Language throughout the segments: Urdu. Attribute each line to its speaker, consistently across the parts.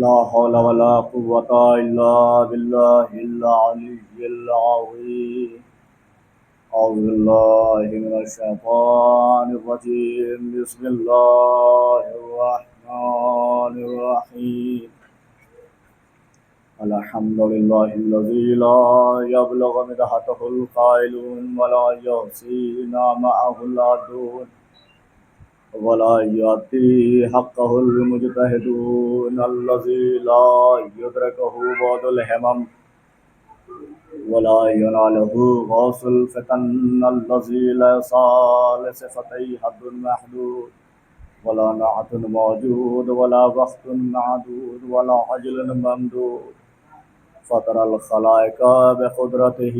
Speaker 1: لا حول ولا قوة إلا بالله العلي العظيم. أعوذ بالله من الشيطان الرجيم. بسم الله الرحمن الرحيم. الحمد لله الذي لا يبلغ مدحته القائلون ولا يحصي نعمه العادون ولا يأتي حقه المجتهدون الذي لا يدركه بعد الهمم ولا يناله غوث الفتن الذي ليس لصفتيه حد محدود ولا نعت موجود ولا وقت معدود ولا عجل ممدود. فطر الخلائق بقدرته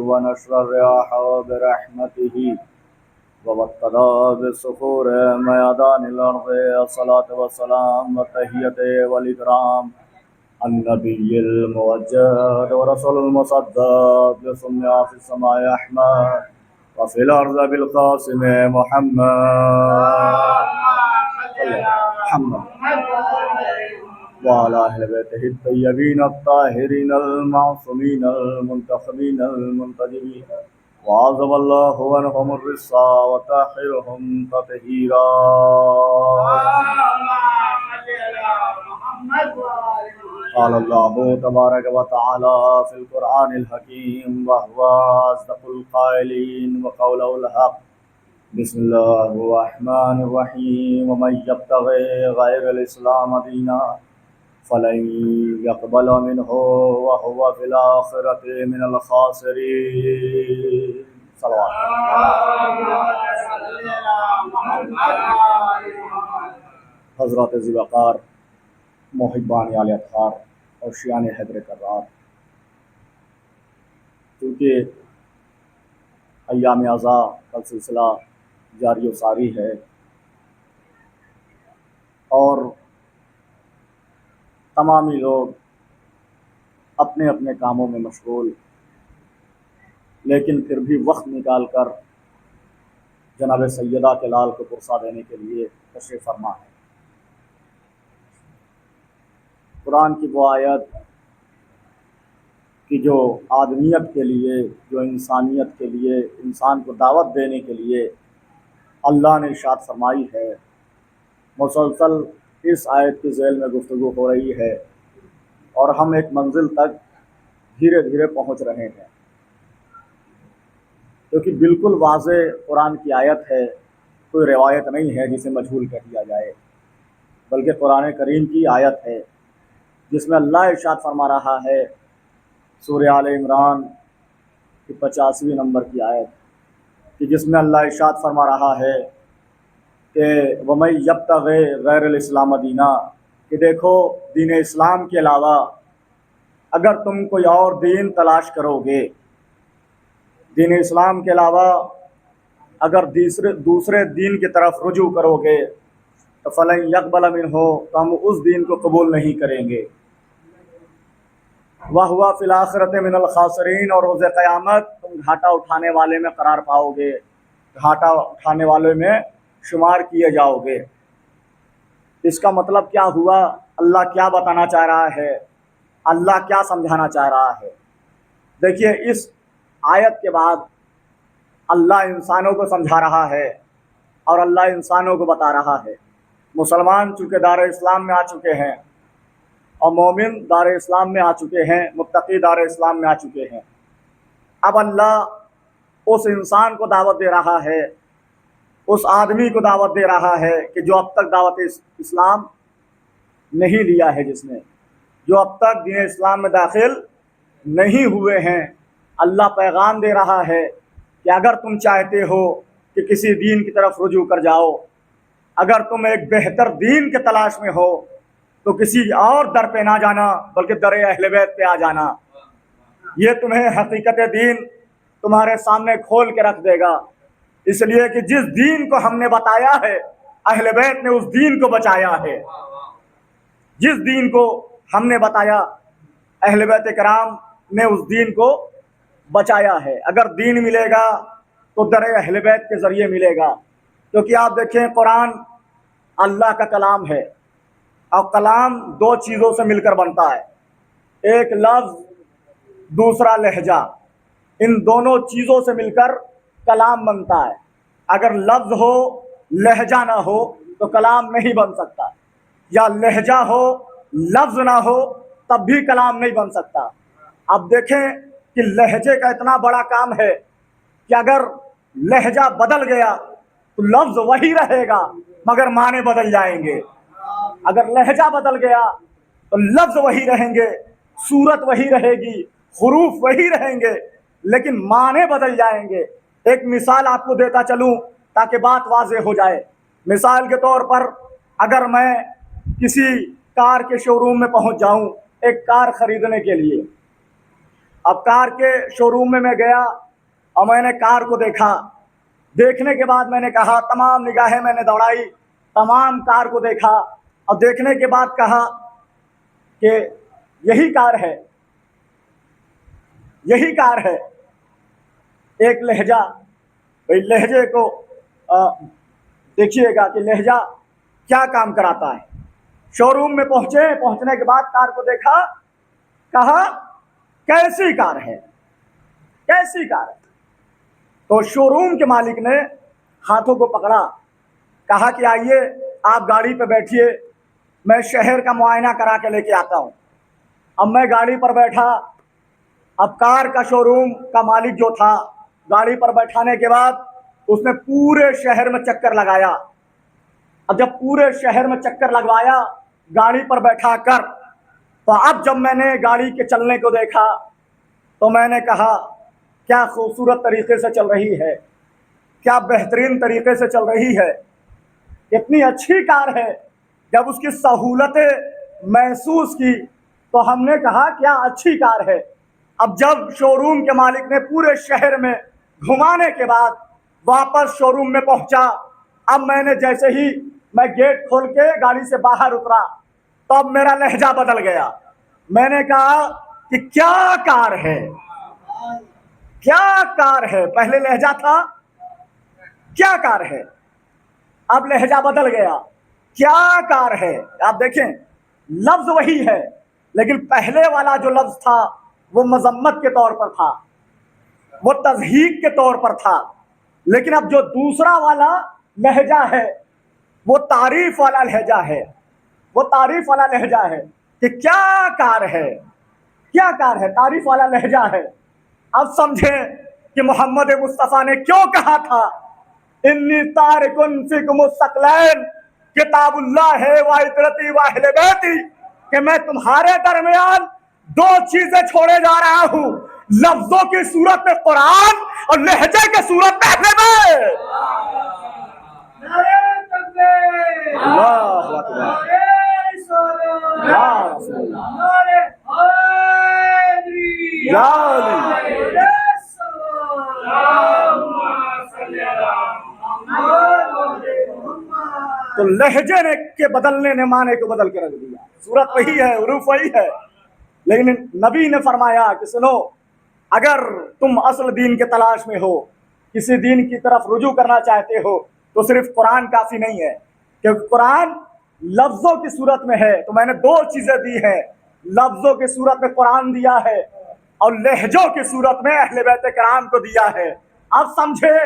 Speaker 1: ونشر الرياح برحمته وابتدى بالصخور ميادان الأرض. الصلاة والسلام والتحية والإكرام النبي الموجد ورسول المصدق بسمع في السماء أحمد وفي الأرض بالقاسم محمد وعلى أهل بيته الطيبين الطاهرين المعصومين المنتخبين المنتجبين وعظم الله عنهم الرصا وتأخرهم تطهيرا. قال الله تبارك وتعالى في القرآن الحكيم وهو أصدق القائلين وقوله الحق. بسم الله الرحمن الرحيم. ومن يبتغي غير الإسلام دينا فلن يقبل منه وهو في الآخرة من الخاسرين. صلوات. حضرات ذی وقار، محبان آل اطہار اور شیعان حیدر کرار، کیونکہ ایام عزا کا سلسلہ جاری و ساری ہے اور تمامی لوگ اپنے اپنے کاموں میں مشغول، لیکن پھر بھی وقت نکال کر جناب سیدہ کے لال کو پرسا دینے کے لیے تشریف فرما ہے۔ قرآن کی وہ آیت کہ جو آدمیت کے لیے، جو انسانیت کے لیے، انسان کو دعوت دینے کے لیے اللہ نے ارشاد فرمائی ہے، مسلسل اس آیت کی ذیل میں گفتگو ہو رہی ہے اور ہم ایک منزل تک دھیرے دھیرے پہنچ رہے ہیں، کیونکہ بالکل واضح قرآن کی آیت ہے، کوئی روایت نہیں ہے جسے مجہول کر دیا جائے، بلکہ قرآن کریم کی آیت ہے جس میں اللہ ارشاد فرما رہا ہے، سورہ آل عمران کی 85 نمبر کی آیت، کہ جس میں اللہ ارشاد فرما رہا ہے کہ وَمَن يَبْتَغِ غَيْرَ الْإِسْلَامَ دِينًا، کہ دیکھو دین اسلام کے علاوہ اگر تم کوئی اور دین تلاش کرو گے، دین اسلام کے علاوہ اگر دوسرے دین کی طرف رجوع کرو گے تو فَلَن يَقْبَلَ مِنْهُ، تو ہم اس دین کو قبول نہیں کریں گے، وَهُوَ فِي الْآخِرَةِ مِنَ الْخَاسِرِينَ، اور روز قیامت تم گھاٹا اٹھانے والے میں قرار پاؤ گے، گھاٹا اٹھانے والے میں شمار کیے جاؤ گے۔ اس کا مطلب کیا ہوا؟ اللہ کیا بتانا چاہ رہا ہے؟ اللہ کیا سمجھانا چاہ رہا ہے؟ دیکھیے، اس آیت کے بعد اللہ انسانوں کو سمجھا رہا ہے اور اللہ انسانوں کو بتا رہا ہے۔ مسلمان چونکہ دار اسلام میں آ چکے ہیں اور مومن دار اسلام میں آ چکے ہیں، متقی دار اسلام میں آ چکے ہیں، اب اللہ اس انسان کو دعوت دے رہا ہے، اس آدمی کو دعوت دے رہا ہے کہ جو اب تک دعوت اسلام نہیں لیا ہے، جس نے جو اب تک دین اسلام میں داخل نہیں ہوئے ہیں، اللہ پیغام دے رہا ہے کہ اگر تم چاہتے ہو کہ کسی دین کی طرف رجوع کر جاؤ، اگر تم ایک بہتر دین کے تلاش میں ہو تو کسی اور در پہ نہ جانا، بلکہ در اہل بیت پہ آ جانا۔ یہ تمہیں حقیقت دین تمہارے سامنے کھول کے رکھ دے گا، اس لیے کہ جس دین کو ہم نے بتایا ہے اہل بیت نے اس دین کو بچایا ہے، جس دین کو ہم نے بتایا اہل بیت کرام نے اس دین کو بچایا ہے۔ اگر دین ملے گا تو در اہل بیت کے ذریعے ملے گا، کیونکہ آپ دیکھیں قرآن اللہ کا کلام ہے اور کلام دو چیزوں سے مل کر بنتا ہے، ایک لفظ دوسرا لہجہ، ان دونوں چیزوں سے مل کر کلام بنتا ہے۔ اگر لفظ ہو لہجہ نہ ہو تو کلام نہیں بن سکتا، یا لہجہ ہو لفظ نہ ہو تب بھی کلام نہیں بن سکتا۔ اب دیکھیں کہ لہجے کا اتنا بڑا کام ہے کہ اگر لہجہ بدل گیا تو لفظ وہی رہے گا مگر معنی بدل جائیں گے، اگر لہجہ بدل گیا تو لفظ وہی رہیں گے، صورت وہی رہے گی، حروف وہی رہیں گے، لیکن معنی بدل جائیں گے۔ ایک مثال آپ کو دیتا چلوں تاکہ بات واضح ہو جائے۔ مثال کے طور پر اگر میں کسی کار کے شو روم میں پہنچ جاؤں ایک کار خریدنے کے لیے، اب کار کے شو روم میں گیا اور میں نے کار کو دیکھا، دیکھنے کے بعد میں نے کہا، تمام نگاہیں میں نے دوڑائی، تمام کار کو دیکھا اور دیکھنے کے بعد کہا کہ یہی کار ہے، یہی کار ہے۔ ایک لہجہ، بھئی لہجے کو دیکھیے گا کہ لہجہ کیا کام کراتا ہے۔ شو روم میں پہنچنے کے بعد کار کو دیکھا، کہا کیسی کار ہے، کیسی کار ہے؟ تو شو روم کے مالک نے ہاتھوں کو پکڑا، کہا کہ آئیے آپ گاڑی پہ بیٹھیے، میں شہر کا معائنہ کرا کے لے کے آتا ہوں۔ اب میں گاڑی پر بیٹھا، اب کار کا شو روم کا مالک جو تھا گاڑی پر بیٹھانے کے بعد اس نے پورے شہر میں چکر لگایا۔ اب جب پورے شہر میں چکر لگوایا گاڑی پر بیٹھا کر، تو اب جب میں نے گاڑی کے چلنے کو دیکھا تو میں نے کہا کیا خوبصورت طریقے سے چل رہی ہے، کیا بہترین طریقے سے چل رہی ہے، اتنی اچھی کار ہے۔ جب اس کی سہولتیں محسوس کی تو ہم نے کہا کیا اچھی کار ہے۔ اب جب شو روم کے مالک نے پورے شہر میں گھمانے کے بعد واپس شو روم میں پہنچا، اب میں نے جیسے ہی میں گیٹ کھول کے گاڑی سے باہر اترا تو اب میرا لہجہ بدل گیا۔ میں نے کہا کہ کیا کار ہے، کیا کار ہے، پہلے لہجہ تھا کیا کار ہے، اب لہجہ بدل گیا، کیا کار ہے۔ آپ دیکھیں لفظ وہی ہے لیکن پہلے والا جو لفظ تھا وہ مذمت کے طور پر تھا، وہ تضحیق کے طور پر تھا، لیکن اب جو دوسرا والا لہجہ ہے وہ تعریف والا لہجہ ہے، وہ تعریف والا لہجہ ہے کہ کیا کار ہے، کیا کار ہے، تعریف والا لہجہ ہے۔ اب سمجھیں کہ محمد مصطفیٰ نے کیوں کہا تھا انی تارکن فیکم الثقلین کتاب اللہ ہے وعطرتی واہل بیتی، کہ میں تمہارے درمیان دو چیزیں چھوڑے جا رہا ہوں، لفظوں کی صورت میں قرآن اور لہجے کے صورت میں اہل بیت۔ اللہ اکبر، یا رسول اللہ، یا علی۔ تو لہجے نے کے بدلنے نے معنی کو بدل کے رکھ دیا، صورت وہی ہے، حروف وہی ہے، لیکن نبی نے فرمایا کہ سنو، اگر تم اصل دین کے تلاش میں ہو، کسی دین کی طرف رجوع کرنا چاہتے ہو تو صرف قرآن کافی نہیں ہے، کیونکہ قرآن لفظوں کی صورت میں ہے تو میں نے دو چیزیں دی ہیں، لفظوں کی صورت میں قرآن دیا ہے اور لہجوں کی صورت میں اہل بیت کرام کو دیا ہے۔ اب سمجھے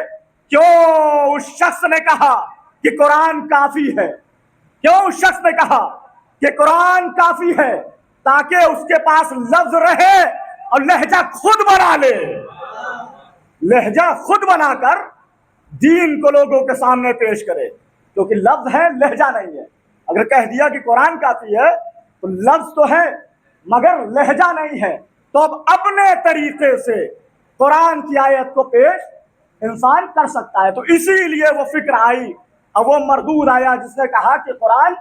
Speaker 1: کیوں اس شخص نے کہا کہ قرآن کافی ہے، کیوں اس شخص نے کہا کہ قرآن کافی ہے، تاکہ اس کے پاس لفظ رہے اور لہجہ خود بنا لے، لہجہ خود بنا کر دین کو لوگوں کے سامنے پیش کرے، کیونکہ لفظ ہے لہجہ نہیں ہے۔ اگر کہہ دیا کہ قرآن کافی ہے تو لفظ تو ہے مگر لہجہ نہیں ہے، تو اب اپنے طریقے سے قرآن کی آیت کو پیش انسان کر سکتا ہے۔ تو اسی لیے وہ فکر آئی اور وہ مردود آیا جس نے کہا کہ قرآن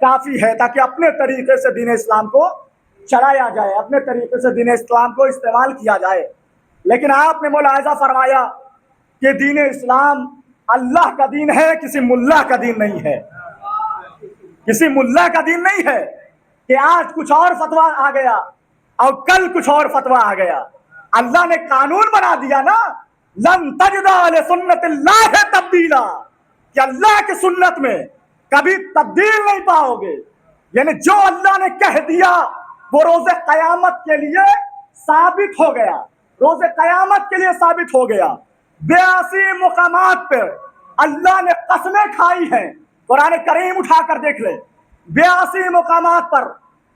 Speaker 1: کافی ہے، تاکہ اپنے طریقے سے دین اسلام کو چلایا جائے، اپنے طریقے سے دین اسلام کو استعمال کیا جائے۔ لیکن آپ نے ملاحظہ فرمایا کہ دین اسلام اللہ کا دین ہے، کسی ملا کا دین نہیں ہے، کسی ملا کا دین نہیں ہے کہ آج کچھ اور فتویٰ آ گیا اور کل کچھ اور فتویٰ آ گیا۔ اللہ نے قانون بنا دیا نا، لن تجد لسنت اللہ تبدیلا، کہ اللہ کی سنت میں کبھی تبدیل نہیں پاؤ گے، یعنی جو اللہ نے کہہ دیا وہ روز قیامت کے لیے ثابت ہو گیا، روز قیامت کے لیے ثابت ہو گیا۔ 82 مقامات پر اللہ نے قسمیں کھائی ہیں، قرآن کریم اٹھا کر دیکھ لے، 82 مقامات پر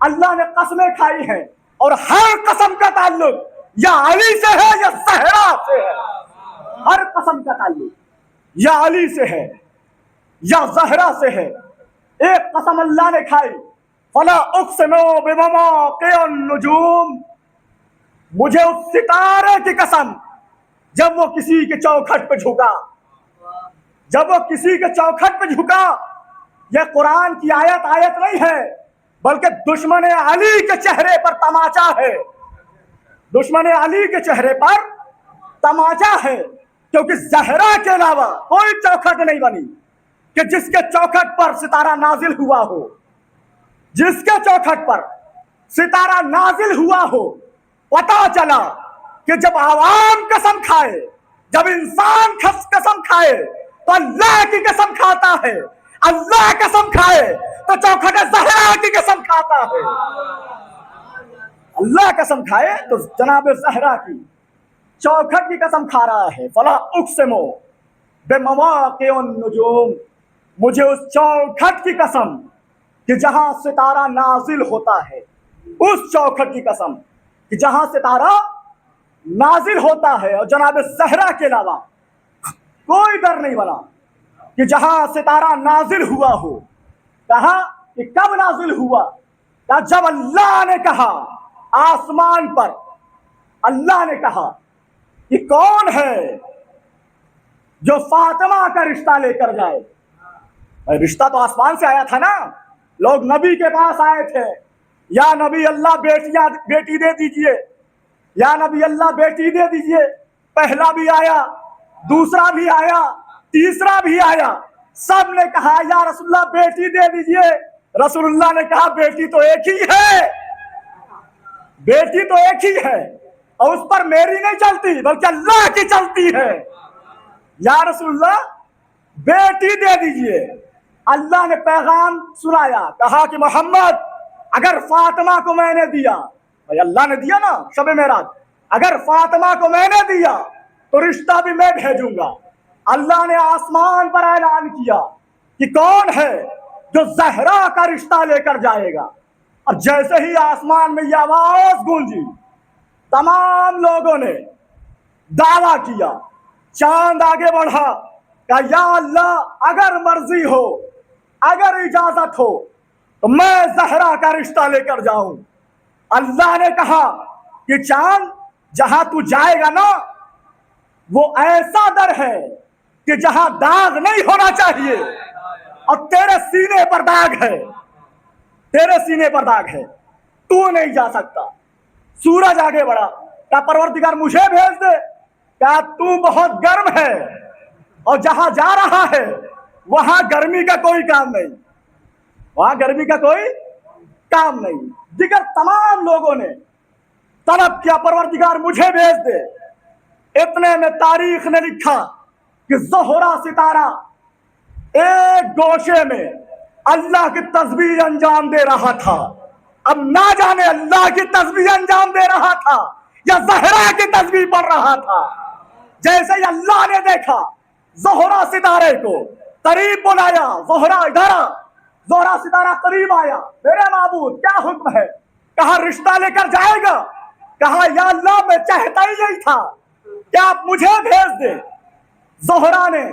Speaker 1: اللہ نے قسمیں کھائی ہیں، اور ہر قسم کا تعلق یا علی سے ہے یا زہرا سے ہے، ہر قسم کا تعلق یا علی سے ہے یا زہرا سے ہے۔ ایک قسم اللہ نے کھائی، فلا اقسم بمواقع النجوم، مجھے اس ستارے کی قسم جب وہ کسی کے چوکھٹ پہ جھکا، جب وہ کسی کے چوکھٹ پہ جھکا۔ یہ قرآن کی آیت نہیں ہے، بلکہ دشمن علی کے چہرے پر تماچا ہے، دشمن علی کے چہرے پر تماچا ہے، کیونکہ زہرا کے علاوہ کوئی چوکھٹ نہیں بنی کہ جس کے چوکھٹ پر ستارہ نازل ہوا ہو، جس کے چوکھٹ پر ستارہ نازل ہوا ہو۔ پتا چلا کہ جب عوام قسم کھائے، جب انسان قسم کھائے تو اللہ کی قسم کھاتا ہے، اللہ قسم کھائے تو چوکھٹ زہرا کی قسم کھاتا ہے، اللہ قسم کھائے تو جناب زہرا کی چوکھٹ کی قسم کھا رہا ہے۔ فلا اقسم بمواقع النجوم، مجھے اس چوکھٹ کی قسم کہ جہاں ستارہ نازل ہوتا ہے، اس چوکھٹ کی قسم کہ جہاں ستارہ نازل ہوتا ہے، اور جناب زہرا کے علاوہ کوئی ڈر نہیں بنا کہ جہاں ستارہ نازل ہوا ہو۔ کہا کہ کب نازل ہوا؟ کہ جب اللہ نے کہا، آسمان پر اللہ نے کہا کہ کون ہے جو فاطمہ کا رشتہ لے کر جائے؟ رشتہ تو آسمان سے آیا تھا نا، لوگ نبی کے پاس آئے تھے، یا نبی اللہ بیٹی دے دیجئے، یا نبی اللہ بیٹی دے دیجئے۔ پہلا بھی آیا، دوسرا بھی آیا، تیسرا بھی آیا، سب نے کہا یا رسول اللہ بیٹی دے دیجئے۔ رسول اللہ نے کہا بیٹی تو ایک ہی ہے، بیٹی تو ایک ہی ہے، اور اس پر میری نہیں چلتی بلکہ اللہ کی چلتی ہے۔ یا رسول اللہ بیٹی دے دیجئے۔ اللہ نے پیغام سنایا، کہا کہ محمد اگر فاطمہ کو میں نے دیا، بھائی اللہ نے دیا نا شب معراج، اگر فاطمہ کو میں نے دیا تو رشتہ بھی میں بھیجوں گا۔ اللہ نے آسمان پر اعلان کیا کہ کون ہے جو زہرا کا رشتہ لے کر جائے گا، اور جیسے ہی آسمان میں یہ آواز گونجی، تمام لوگوں نے دعویٰ کیا، چاند آگے بڑھا، کہا یا اللہ اگر مرضی ہو، اگر اجازت ہو تو میں زہرا کا رشتہ لے کر جاؤں۔ اللہ نے کہا کہ چاند جہاں تو جائے گا نا وہ ایسا در ہے کہ جہاں داغ نہیں ہونا چاہیے، اور تیرے سینے پر داغ ہے، تیرے سینے پر داغ ہے، تو نہیں جا سکتا۔ سورج آگے بڑھا، کہا پروردگار مجھے بھیج دے، کہا تو بہت گرم ہے، اور جہاں جا رہا ہے وہاں گرمی کا کوئی کام نہیں، وہاں گرمی کا کوئی کام نہیں۔ دیگر تمام لوگوں نے طلب کیا پروردگار مجھے بھیج دے۔ اتنے میں تاریخ نے لکھا کہ زہرا ستارہ ایک گوشے میں اللہ کی تسبیح انجام دے رہا تھا۔ اب نہ جانے اللہ کی تسبیح انجام دے رہا تھا یا زہرا کی تسبیح پڑھ رہا تھا۔ جیسے ہی اللہ نے دیکھا زہرا ستارے کو، قریب بلایا، زہرا ادھر آ۔ زہرا ستارہ قریب آیا، میرے معبود کیا حکم ہے؟ کہا رشتہ لے کر جائے گا؟ کہا یا اللہ میں چاہتا ہی نہیں تھا کہ آپ مجھے بھیج دیں۔ زہرا نے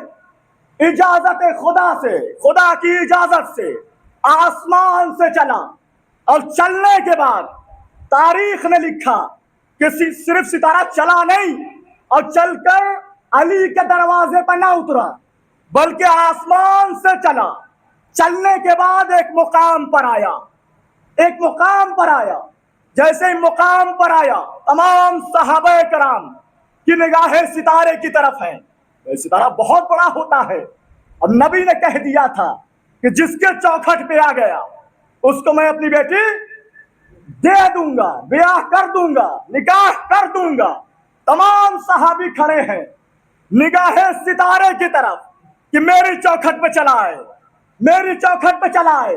Speaker 1: اجازت خدا سے، خدا کی اجازت سے آسمان سے چلا، اور چلنے کے بعد تاریخ نے لکھا کہ صرف ستارہ چلا نہیں اور چل کر علی کے دروازے پر نہ اترا، بلکہ آسمان سے چلا۔ چلنے کے بعد ایک مقام پر آیا، ایک مقام پر آیا۔ جیسے ہی مقام پر آیا تمام صحابہ کرام کی نگاہیں ستارے کی طرف ہیں۔ ستارہ بہت بڑا ہوتا ہے، اور نبی نے کہہ دیا تھا کہ جس کے چوکھٹ پہ آ گیا اس کو میں اپنی بیٹی دے دوں گا، بیاہ کر دوں گا، نکاح کر دوں گا۔ تمام صحابی کھڑے ہیں، نگاہیں ستارے کی طرف کہ میری چوکھٹ پہ چلا ہے، میری چوکھٹ پہ چلا ہے۔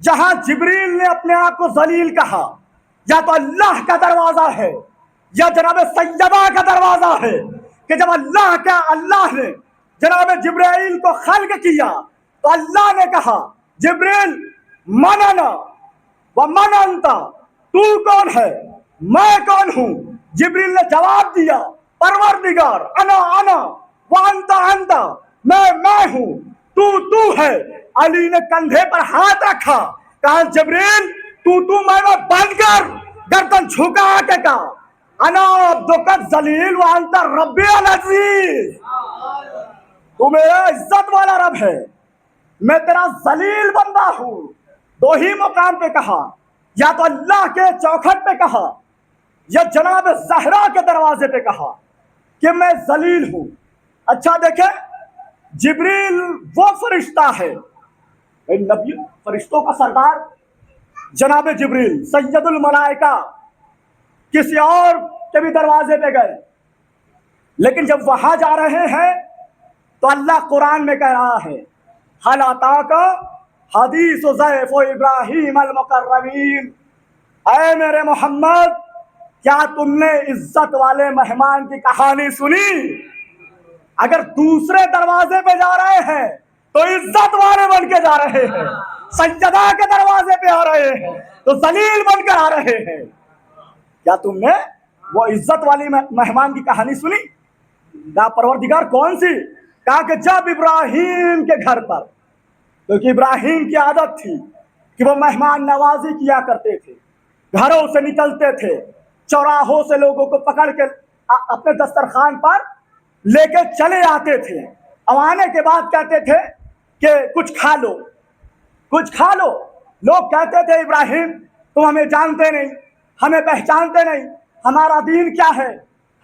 Speaker 1: جہاں جبریل نے اپنے آپ کو ذلیل کہا، یا تو اللہ کا دروازہ ہے یا جناب سیدہ کا دروازہ ہے، کہ جب اللہ نے جناب جبرائیل کو خلق کیا تو اللہ نے کہا جبریل من انا و من انت، تو کون ہے میں کون ہوں؟ جبریل نے جواب دیا پروردگار انا و انت انت، میں ہوں تو ہے۔ علی نے کندھے پر ہاتھ رکھا، کہا جبریل تو میں بند کر، گردن جھکا کے کہا انا عبدک الذلیل وانت ربی العزیز، تو میرا عزت والا رب ہے، میں تیرا ذلیل بندہ ہوں۔ دو ہی مقام پہ کہا، یا تو اللہ کے چوکھٹ پہ کہا یا جناب زہرا کے دروازے پہ کہا کہ میں ذلیل ہوں۔ اچھا دیکھیں، جبریل وہ فرشتہ ہے، نبی فرشتوں کا سردار جناب جبریل سید الملائکہ، کسی اور کے بھی دروازے پہ گئے، لیکن جب وہاں جا رہے ہیں تو اللہ قرآن میں کہہ رہا ہے حل اتاک حدیث ضیف ابراہیم المکرمین، اے میرے محمد کیا تم نے عزت والے مہمان کی کہانی سنی؟ اگر دوسرے دروازے پہ جا رہے ہیں تو عزت والے بن کے جا رہے ہیں، سجدہ کے دروازے پہ آ رہے ہیں تو ذلیل بن کر آ رہے ہیں۔ کیا تم نے وہ عزت والی مہمان کی کہانی سنی؟ کہا پروردگار کون سی؟ کہا کہ جب ابراہیم کے گھر پر، کیونکہ ابراہیم کی عادت تھی کہ وہ مہمان نوازی کیا کرتے تھے، گھروں سے نکلتے تھے، چوراہوں سے لوگوں کو پکڑ کے اپنے دسترخوان پر لے کے چلے آتے تھے، اب آنے کے بعد کہتے تھے کہ کچھ کھا لو کچھ کھا لو۔ لوگ کہتے تھے ابراہیم تم ہمیں جانتے نہیں، ہمیں پہچانتے نہیں، ہمارا دین کیا ہے،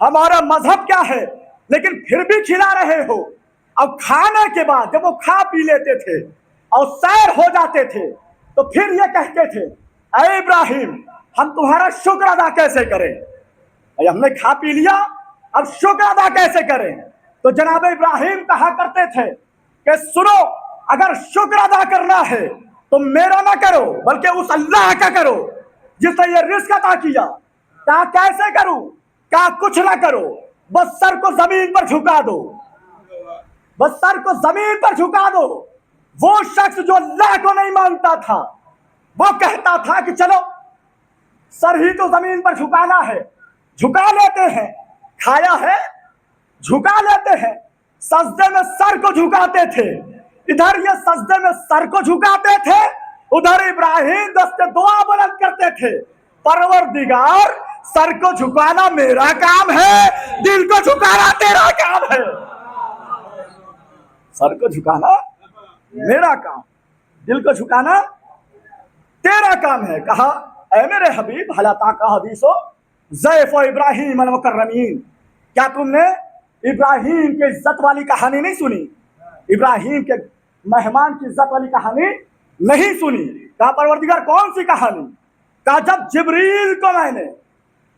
Speaker 1: ہمارا مذہب کیا ہے، لیکن پھر بھی کھلا رہے ہو۔ اب کھانے کے بعد جب وہ کھا پی لیتے تھے اور سیر ہو جاتے تھے تو پھر یہ کہتے تھے اے ابراہیم ہم تمہارا شکر ادا کیسے کریں؟ ہم نے کھا پی لیا، اب شکر ادا کیسے کریں؟ تو جناب ابراہیم کہا کرتے تھے کہ سنو، اگر شکر ادا کرنا ہے تو میرا نہ کرو بلکہ اس اللہ کا کرو جس نے یہ رزق عطا کیا۔ کہا کیسے کروں؟ کہا کچھ نہ کرو، بس سر کو زمین پر جھکا دو، بس سر کو زمین پر جھکا دو۔ وہ شخص جو اللہ کو نہیں مانتا تھا وہ کہتا تھا کہ چلو سر ہی تو زمین پر جھکانا ہے، جھکا لیتے ہیں، کھایا ہے جھکا لیتے ہیں۔ سجدے میں سر کو جھکاتے تھے، ادھر یہ سجدے میں سر کو جھکاتے تھے، ادھر ابراہیم دست دعا بلند کرتے تھے پروردگار سر کو جھکانا میرا کام ہے، دل کو جھکانا تیرا کام ہے۔ سر کو جھکانا میرا کام، دل کو جھکانا تیرا کام ہے۔ کہا اے میرے حبیب حل اتاک حدیث ضیف ابراہیم المکرمین، کیا تم نے ابراہیم کی عزت والی کہانی نہیں سنی؟ ابراہیم کے مہمان کی عزت والی کہانی نہیں سنی؟ کہا پروردگار کون سی کہانی؟ کہا جب جبریل کو میں نے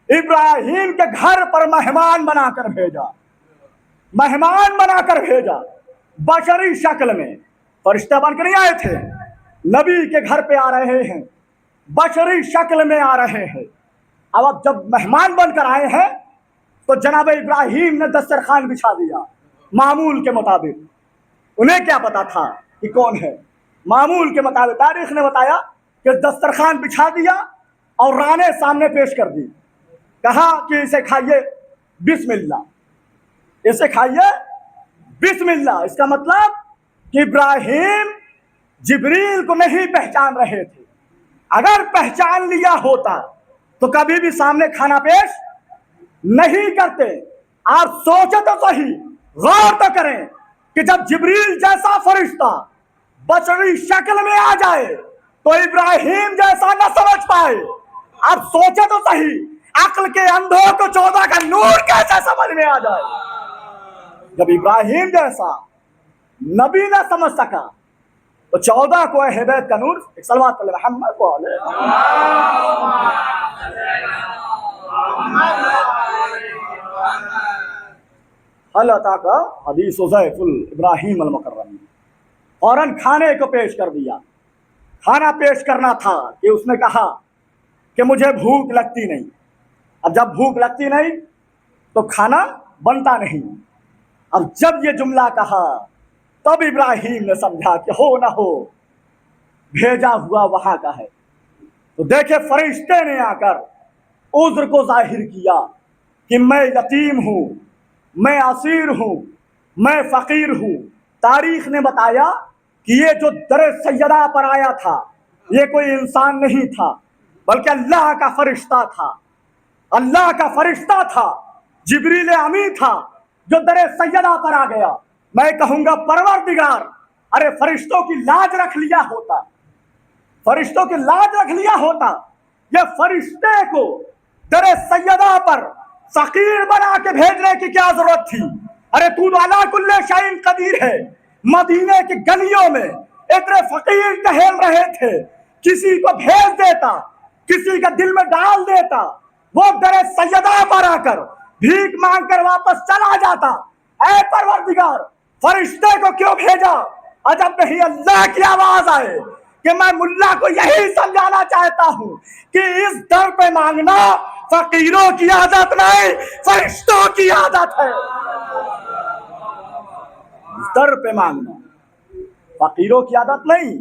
Speaker 1: ابراہیم کے گھر پر مہمان بنا کر بھیجا، مہمان بنا کر بھیجا بشری شکل میں، فرشتے بن کر نہیں آئے تھے، نبی کے گھر پہ آ رہے ہیں، بشری شکل میں آ رہے ہیں۔ اب جب مہمان بن کر آئے ہیں تو جناب ابراہیم نے دسترخوان بچھا دیا معمول کے مطابق۔ انہیں کیا پتا تھا کہ کون ہے؟ معمول کے مطابق تاریخ نے بتایا کہ دسترخوان بچھا دیا اور رانے سامنے پیش کر دی، کہا کہ اسے کھائیے بسم اللہ، اسے کھائیے بسم اللہ۔ اس کا مطلب کہ ابراہیم جبریل کو نہیں پہچان رہے تھے، اگر پہچان لیا ہوتا تو کبھی بھی سامنے کھانا پیش نہیں کرتے۔ آپ سوچے تو صحیح، غور تو کریں کہ جب جبریل جیسا فرشتہ بشری شکل میں آ جائے تو ابراہیم جیسا نہ سمجھ پائے۔ آپ سوچے تو صحیح، عقل کے اندھوں کو 14 کا نور کیسے سمجھ میں آ جائے؟ جب ابراہیم جیسا نبی نہ سمجھ سکا تو 14 کو اہل بیت کا نور، صلوات علی محمد کو اللہ تعالیٰ حدیث ضیف ابراہیم المکرمین، فوراً کھانے کو پیش کر دیا۔ کھانا پیش کرنا تھا کہ اس نے کہا کہ مجھے بھوک لگتی نہیں. اب جب بھوک لگتی نہیں تو کھانا بنتا نہیں. اب جب یہ جملہ کہا تب ابراہیم نے سمجھا کہ ہو نہ ہو بھیجا ہوا وہاں کا ہے. تو دیکھے فرشتے نے آ کر عذر کو ظاہر کیا کہ میں یتیم ہوں, میں اسیر ہوں, میں فقیر ہوں. تاریخ نے بتایا کہ یہ جو در سیدہ پر آیا تھا یہ کوئی انسان نہیں تھا بلکہ اللہ کا فرشتہ تھا. اللہ کا فرشتہ تھا, جبریل امی تھا جو در سیدہ پر آ گیا. میں کہوں گا پروردگار, ارے فرشتوں کی لاج رکھ لیا ہوتا, فرشتوں کی لاج رکھ لیا ہوتا. یہ فرشتے کو در سیدہ پر فقیر بنا کے بھیجنے کی کیا ضرورت تھی؟ ارے تو علی کل شیء قدیر ہے. مدینے کی گلیوں میں اتنے فقیر ٹہل رہے تھے, کسی کو بھیج دیتا, کسی کا دل میں ڈال دیتا, وہ در سیدہ پر آ کر بھیک مانگ کر واپس چلا جاتا. اے پروردگار, فرشتے کو کیوں بھیجا؟ عجب نہیں اللہ کی آواز آئے کہ میں ملا کو یہی سمجھانا چاہتا ہوں کہ اس در پہ مانگنا فقیروں کی عادت نہیں, فرشتوں کی عادت ہے. اس در پہ مانگنا فقیروں کی عادت نہیں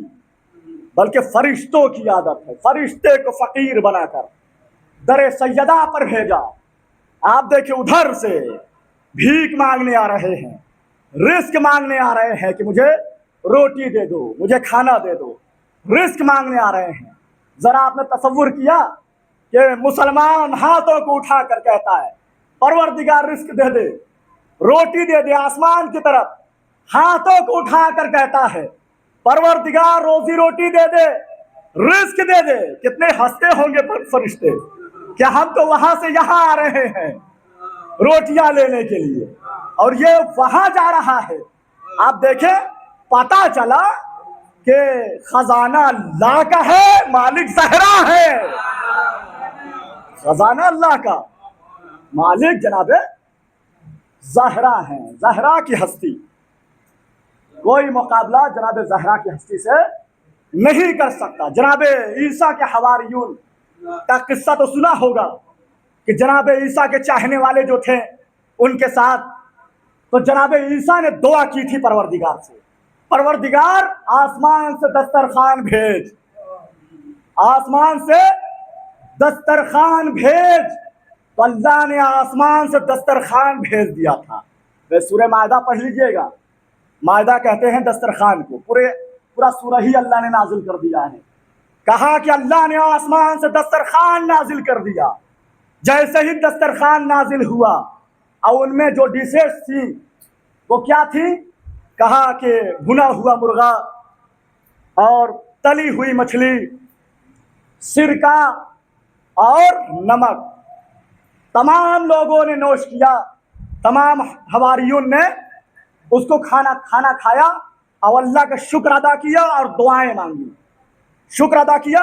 Speaker 1: بلکہ فرشتوں کی عادت ہے. فرشتے کو فقیر بنا کر در سیدہ پر بھیجا. آپ دیکھیں ادھر سے بھیک مانگنے آ رہے ہیں, رزق مانگنے آ رہے ہیں کہ مجھے روٹی دے دو, مجھے کھانا دے دو, رزق مانگنے آ رہے ہیں. ذرا آپ نے تصور کیا کہ مسلمان ہاتھوں کو اٹھا کر کہتا ہے پروردگار رزق دے دے, روٹی دے دے, آسمان کی طرف ہاتھوں کو اٹھا کر کہتا ہے پروردگار روزی روٹی دے دے, رزق دے دے. کتنے ہنستے ہوں گے فرشتے کہ ہم تو وہاں سے یہاں آ رہے ہیں روٹیاں لینے کے لیے اور یہ وہاں جا رہا ہے. آپ دیکھیں پتا چلا کہ خزانہ اللہ کا ہے, مالک زہرا ہے. خزانہ اللہ کا, مالک جناب زہرا ہیں. زہرا کی ہستی, کوئی مقابلہ جناب زہرا کی ہستی سے نہیں کر سکتا. جناب عیسیٰ کے حواریون کا قصہ تو سنا ہوگا کہ جناب عیسیٰ کے چاہنے والے جو تھے ان کے ساتھ, تو جناب عیسیٰ نے دعا کی تھی پروردگار سے, پروردگار آسمان سے دسترخوان بھیج, آسمان سے دسترخوان بھیج. تو اللہ نے آسمان سے دسترخوان بھیج دیا تھا. سورہ مائدہ پڑھ لیجئے گا, مائدہ کہتے ہیں دسترخوان کو. پورا سورہ ہی اللہ نے نازل کر دیا ہے. کہا کہ اللہ نے آسمان سے دسترخوان نازل کر دیا. جیسے ہی دسترخوان نازل ہوا اور ان میں جو ڈشز تھی وہ کیا تھی؟ کہا کہ بھنا ہوا مرغا اور تلی ہوئی مچھلی, سرکہ اور نمک. تمام لوگوں نے نوش کیا, تمام حواریون نے اس کو کھانا کھایا اور اللہ کا شکر ادا کیا اور دعائیں مانگی, شکر ادا کیا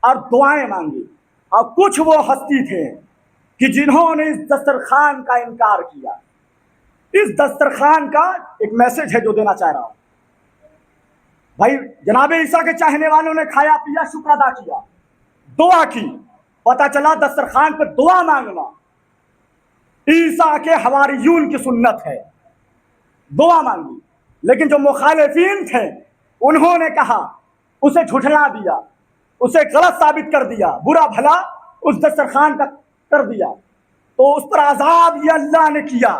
Speaker 1: اور دعائیں مانگی. اور کچھ وہ ہستی تھے کہ جنہوں نے اس دسترخوان کا انکار کیا. اس دسترخوان کا ایک میسج ہے جو دینا چاہ رہا ہوں. بھائی جناب عیسیٰ کے چاہنے والوں نے کھایا پیا, شکر ادا کیا, دعا کی. پتا چلا دسترخوان پہ دعا مانگنا عیسیٰ کے حواریون کی سنت ہے, دعا مانگی. لیکن جو مخالفین تھے انہوں نے کہا, اسے جھٹلا دیا, اسے غلط ثابت کر دیا, برا بھلا اس دسترخوان کا کر دیا. تو اس پر عذاب یہ اللہ نے کیا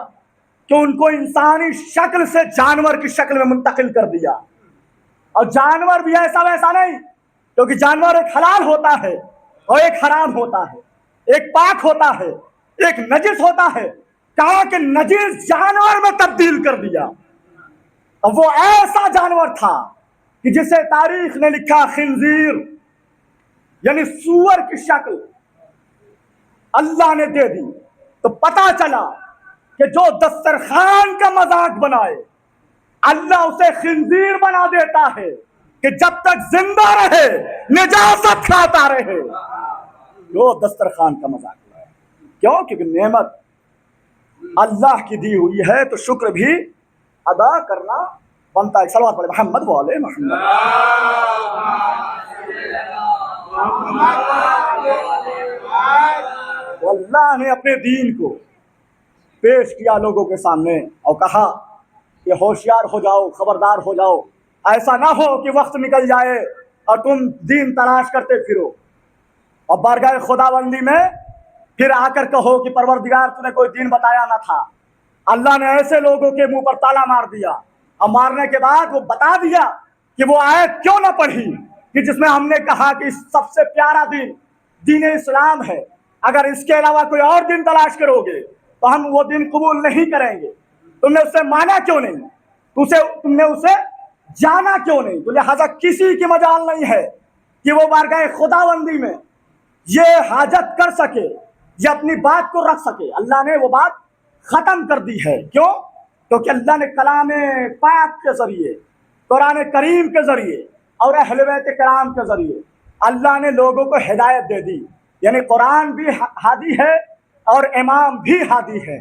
Speaker 1: کہ ان کو انسانی شکل سے جانور کی شکل میں منتقل کر دیا. اور جانور بھی ایسا ویسا نہیں, کیونکہ جانور ایک حلال ہوتا ہے اور ایک حرام ہوتا ہے, ایک پاک ہوتا ہے, ایک نجس ہوتا ہے. کہا کہ نجس جانور میں تبدیل کر دیا. اور وہ ایسا جانور تھا کہ جسے تاریخ نے لکھا خنزیر, یعنی سور کی شکل اللہ نے دے دی. تو پتا چلا کہ جو دسترخوان کا مذاق بنائے اللہ اسے خنزیر بنا دیتا ہے کہ جب تک زندہ رہے نجاست کھاتا رہے. جو دسترخوان کا مذاق بنائے, کیوں؟ کیونکہ نعمت اللہ کی دی ہوئی ہے تو شکر بھی ادا کرنا بنتا ہے. صلوات پڑھیں محمد و علی محمد. تو اللہ نے اپنے دین کو پیش کیا لوگوں کے سامنے اور کہا کہ ہوشیار ہو جاؤ، خبردار ہو جاؤ، ایسا نہ ہو کہ وقت نکل جائے اور تم دین تلاش کرتے پھرو اور بارگاہ خداوندی میں پھر آ کر کہو کہ پروردگار تو نے کوئی دین بتایا نہ تھا۔ اللہ نے ایسے لوگوں کے منہ پر تالا مار دیا اور مارنے کے بعد وہ بتا دیا کہ وہ آیت کیوں نہ پڑھی کہ جس میں ہم نے کہا کہ سب سے پیارا دین دین اسلام ہے، اگر اس کے علاوہ کوئی اور دین تلاش کرو گے تو ہم وہ دین قبول نہیں کریں گے۔ تم نے اسے مانا کیوں نہیں؟ تم نے اسے جانا کیوں نہیں؟ تو لہٰذا کسی کی مجال نہیں ہے کہ وہ بارگاہ خداوندی میں یہ حاجت کر سکے، یہ اپنی بات کو رکھ سکے۔ اللہ نے وہ بات ختم کر دی ہے۔ کیوں؟ کیونکہ اللہ نے کلام پاک کے ذریعے، قرآن کریم کے ذریعے اور اہل بیت کرام کے ذریعے اللہ نے لوگوں کو ہدایت دے دی۔ یعنی قرآن بھی ہادی ہے اور امام بھی ہادی ہے،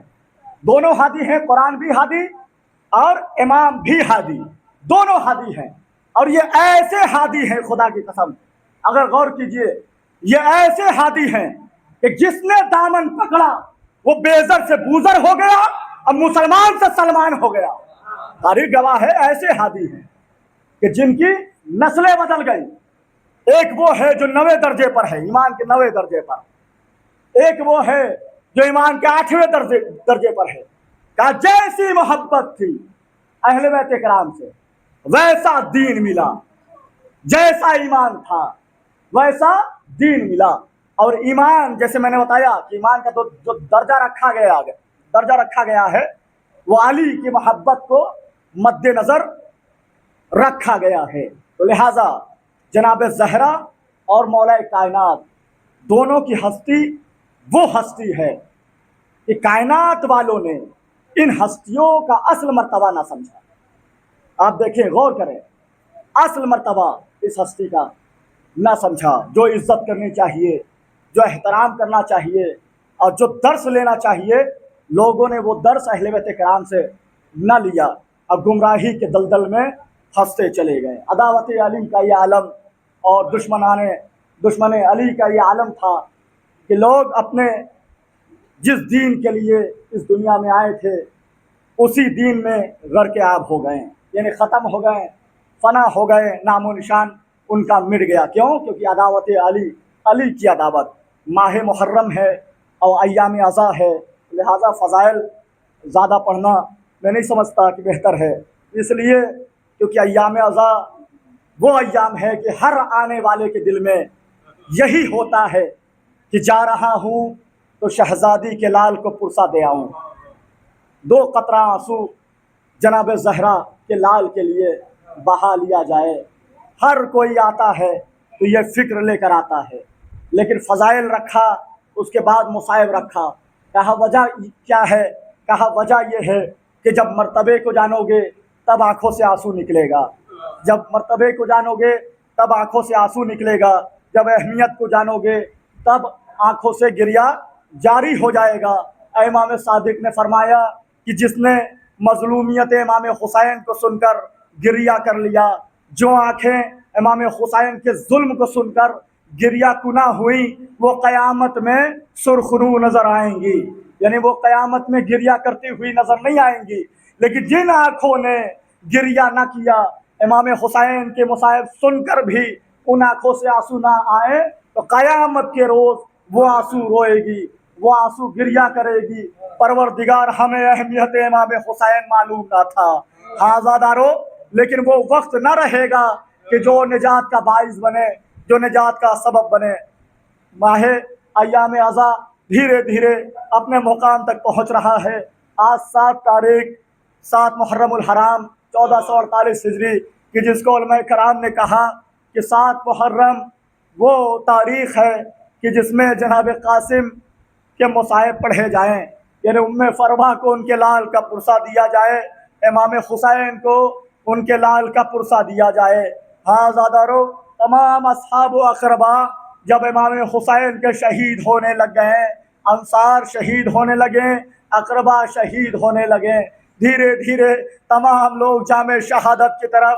Speaker 1: دونوں ہادی ہیں، قرآن بھی ہادی اور امام بھی ہادی، دونوں ہادی ہیں۔ اور یہ ایسے ہادی ہیں، خدا کی قسم اگر غور کیجئے، یہ ایسے ہادی ہیں کہ جس نے دامن پکڑا وہ بیزر سے بوزر ہو گیا اور مسلمان سے سلمان ہو گیا۔ تاریخ گواہ ہے، ایسے ہادی ہیں کہ جن کی نسلیں بدل گئی۔ ایک وہ ہے جو 9ویں درجے پر ہے، ایمان کے 9ویں درجے پر، ایک وہ ہے جو ایمان کے 8ویں درجے پر ہے۔ کہا جیسی محبت تھی اہل بیت کرام سے ویسا دین ملا، جیسا ایمان تھا ویسا دین ملا۔ اور ایمان، جیسے میں نے بتایا کہ ایمان کا جو درجہ رکھا گیا ہے وہ علی کی محبت کو مد نظر رکھا گیا ہے۔ تو لہٰذا جناب زہرا اور مولا کائنات دونوں کی ہستی وہ ہستی ہے کہ کائنات والوں نے ان ہستیوں کا اصل مرتبہ نہ سمجھا۔ آپ دیکھیں، غور کریں، اصل مرتبہ اس ہستی کا نہ سمجھا۔ جو عزت کرنی چاہیے، جو احترام کرنا چاہیے اور جو درس لینا چاہیے، لوگوں نے وہ درس اہل بیت کرام سے نہ لیا اور گمراہی کے دلدل میں پھنستے چلے گئے۔ عداوت علی کا یہ عالم اور دشمن علی کا یہ عالم تھا کہ لوگ اپنے جس دین کے لیے اس دنیا میں آئے تھے اسی دین میں غرق آب ہو گئے، یعنی ختم ہو گئے، فنا ہو گئے، نام و نشان ان کا مٹ گیا۔ کیوں؟ کیونکہ عداوت علی کی عداوت۔ ماہ محرم ہے اور ایام عزا ہے، لہذا فضائل زیادہ پڑھنا میں نہیں سمجھتا کہ بہتر ہے، اس لیے کیونکہ ایام عزا وہ ایام ہے کہ ہر آنے والے کے دل میں یہی ہوتا ہے کہ جا رہا ہوں تو شہزادی کے لال کو پرسا دے آؤں۔ 2 قطرہ آنسو جناب زہرا کے لال کے لیے بہا لیا جائے۔ ہر کوئی آتا ہے تو یہ فکر لے کر آتا ہے، لیکن فضائل رکھا، اس کے بعد مصائب رکھا۔ کہا وجہ کیا ہے؟ کہا وجہ یہ ہے کہ جب مرتبے کو جانو گے تب آنکھوں سے آنسو نکلے گا، جب مرتبے کو جانو گے تب آنکھوں سے آنسو نکلے گا، جب اہمیت کو جانو گے تب آنکھوں سے گریہ جاری ہو جائے گا۔ امام صادق نے فرمایا کہ جس نے مظلومیت امام حسین کو سن کر گریہ کر لیا، جو آنکھیں امام حسین کے ظلم کو سن کر گریہ کناں ہوئی، وہ قیامت میں سرخرو نظر آئیں گی، یعنی وہ قیامت میں گریہ کرتی ہوئی نظر نہیں آئیں گی۔ لیکن جن آنکھوں نے گریہ نہ کیا، امام حسین کے مصائب سن کر بھی ان آنکھوں سے آنسو نہ آئے، تو قیامت کے روز وہ آنسو روئے گی، وہ آنسو گریہ کرے گی، پروردگار ہمیں اہمیت امام حسین معلوم نہ تھا۔ ہاں زادارو، لیکن وہ وقت نہ رہے گا کہ جو نجات کا باعث بنے، جو نجات کا سبب بنے۔ ماہ ایام عزا دھیرے دھیرے اپنے مقام تک پہنچ رہا ہے۔ آج 7 تاریخ 7 محرم الحرام 1448 ہجری کہ جس کو علماء کرام نے کہا کہ 7 محرم وہ تاریخ ہے کہ جس میں جناب قاسم کے مصائب پڑھے جائیں، یعنی فرما کو ان کے لال کا پرسہ دیا جائے، امام حسین کو ان کے لال کا پرسہ دیا جائے۔ ہاں زادارو، تمام اصحاب و اقربا جب امام حسین کے شہید ہونے لگ گئے، انصار شہید ہونے لگے، اقربا شہید ہونے لگے، دھیرے دھیرے تمام لوگ جامع شہادت کی طرف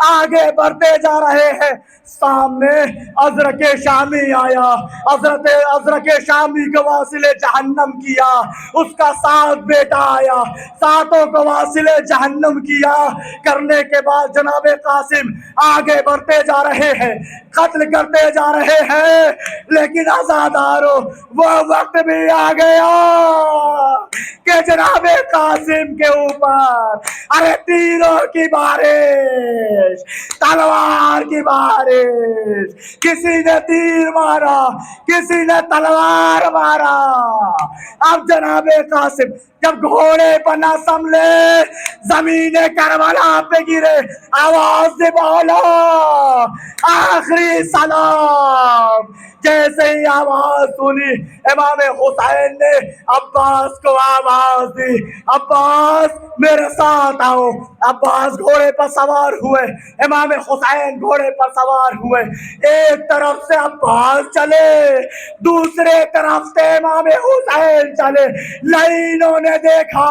Speaker 1: آگے بڑھتے جا رہے ہیں. سامنے ازرق شامی آیا. ازرق شامی کو واصل جہنم کیا. اس کا 7 بیٹا آیا, ساتوں کو واصل جہنم کیا. کرنے کے بعد جناب قاسم آگے بڑھتے جا رہے ہیں, قتل کرتے جا رہے ہیں. لیکن عزادارو وہ وقت بھی آ گیا کہ جناب قاسم کے اوپر ارے تیروں کی بارش, تلوار کی بارش. کسی نے تیر مارا, کسی نے تلوار مارا. اب جناب قاسم جب گھوڑے پر نہ سنبھلے, زمین کربلا پہ گرے, آواز سے بولا آخری سلام. جیسے ہی آواز سنی, امام حسین نے عباس کو آواز دی, عباس میرے ساتھ آؤ. عباس گھوڑے پر سوار ہوئے, امام حسین گھوڑے پر سوار ہوئے. ایک طرف سے عباس چلے, دوسرے طرف سے امام حسین چلے. لائنوں نے دیکھا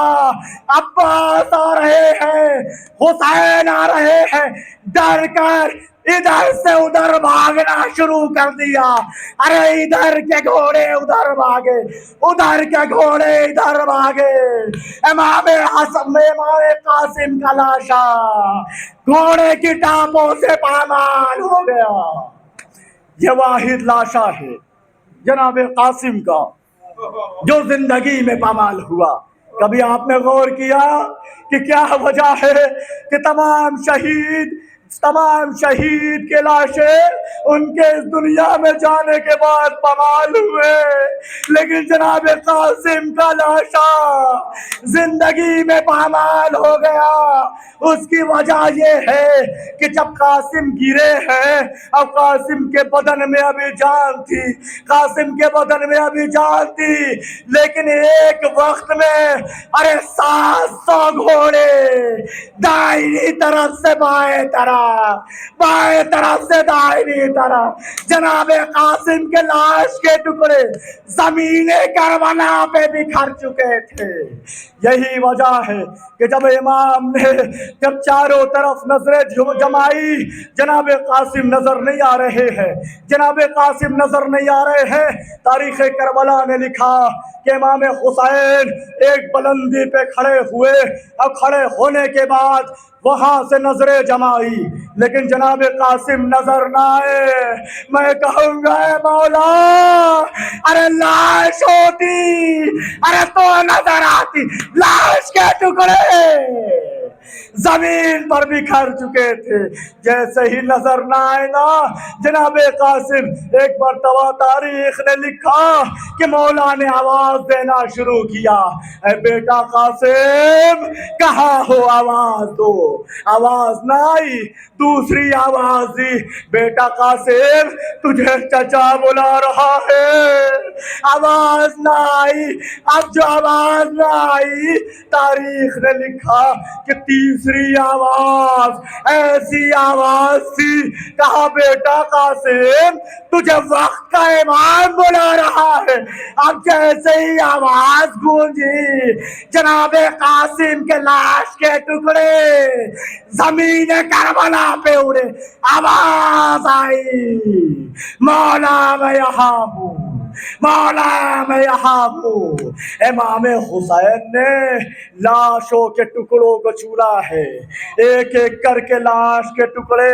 Speaker 1: عباس آ رہے ہیں, حسین آ رہے ہیں. ڈر کر ادھر سے ادھر بھاگنا شروع کر دیا. ارے ادھر کے گھوڑے ادھر بھاگے, ادھر کے گھوڑے ادھر بھاگے. امام قاسم کا لاشا گھوڑے کی ٹانپوں سے پامال ہو گیا. یہ واحد لاشا ہے جناب قاسم کا جو زندگی میں پامال ہوا. کبھی آپ نے غور کیا کہ کیا وجہ ہے کہ تمام شہید کے لاشیں ان کے اس دنیا میں جانے کے بعد پامال ہوئے, لیکن جناب قاسم کا لاشا زندگی میں پامال ہو گیا. اس کی وجہ یہ ہے کہ جب قاسم گرے ہیں, اب قاسم کے بدن میں ابھی جان تھی, قاسم کے بدن میں ابھی جان تھی, لیکن ایک وقت میں ارے 700 گھوڑے دائیں طرف سے بائیں طرف, بائیں طرف سے دائیں طرف, جناب قاسم کے لاش کے ٹکڑے زمین کربلا پہ بکھر چکے تھے. یہی وجہ ہے کہ جب امام نے جب چاروں طرف نظریں جمائی, جناب قاسم نظر نہیں آ رہے ہیں, جناب قاسم نظر نہیں آ رہے ہیں. تاریخ کربلا نے لکھا کہ امام حسین ایک بلندی پہ کھڑے ہوئے, اور کھڑے ہونے کے بعد وہاں سے نظریں جمائی, لیکن جناب قاسم نظر نہ آئے. میں کہوں گا اے مولا, ارے لاش ہوتی, ارے تو نظر آتی. لاش کے ٹکڑے زمین پر بکھر چکے تھے. جیسے ہی نظر نہ آئے نا جناب قاسم, ایک مرتبہ تاریخ نے لکھا کہ مولا نے آواز دینا شروع کیا, اے بیٹا قاسم کہاں ہو, آواز دو. آواز نہ آئی, دوسری آواز دی, بیٹا قاسم تجھے چچا بلا رہا ہے. آواز نہ آئی. اب جو آواز نہ آئی, تاریخ نے لکھا کہ تیسری آواز ایسی آواز تھی, کہا بیٹا قاسم تجھے وقت کا امام بلا رہا ہے. اب جیسے ہی آواز گونجی, جناب قاسم کے لاش کے ٹکڑے زمین کربلا پہ اڑے. آواز آئی, مولا میں یہاں ہوں, مولا میں یہاں ہوں. امام حسین نے لاشوں کے ٹکڑوں کو چنا ہے, ایک ایک کر کے لاش کے ٹکڑے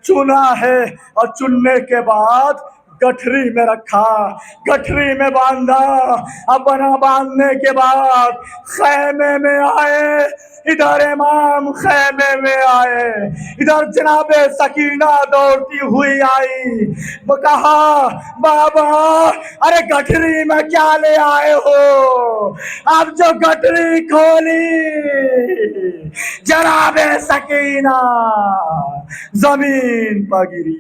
Speaker 1: چنا ہے, اور چننے کے بعد گٹھری میں رکھا, گٹھری میں باندھا. اب باندھنے کے بعد خیمے میں آئے, ادھر امام خیمے میں آئے, ادھر جناب سکینہ دوڑتی ہوئی آئی. وہ کہا بابا ارے گٹھری میں کیا لے آئے ہو. اب جو گٹھری کھولی, جناب سکینہ زمین پر گری.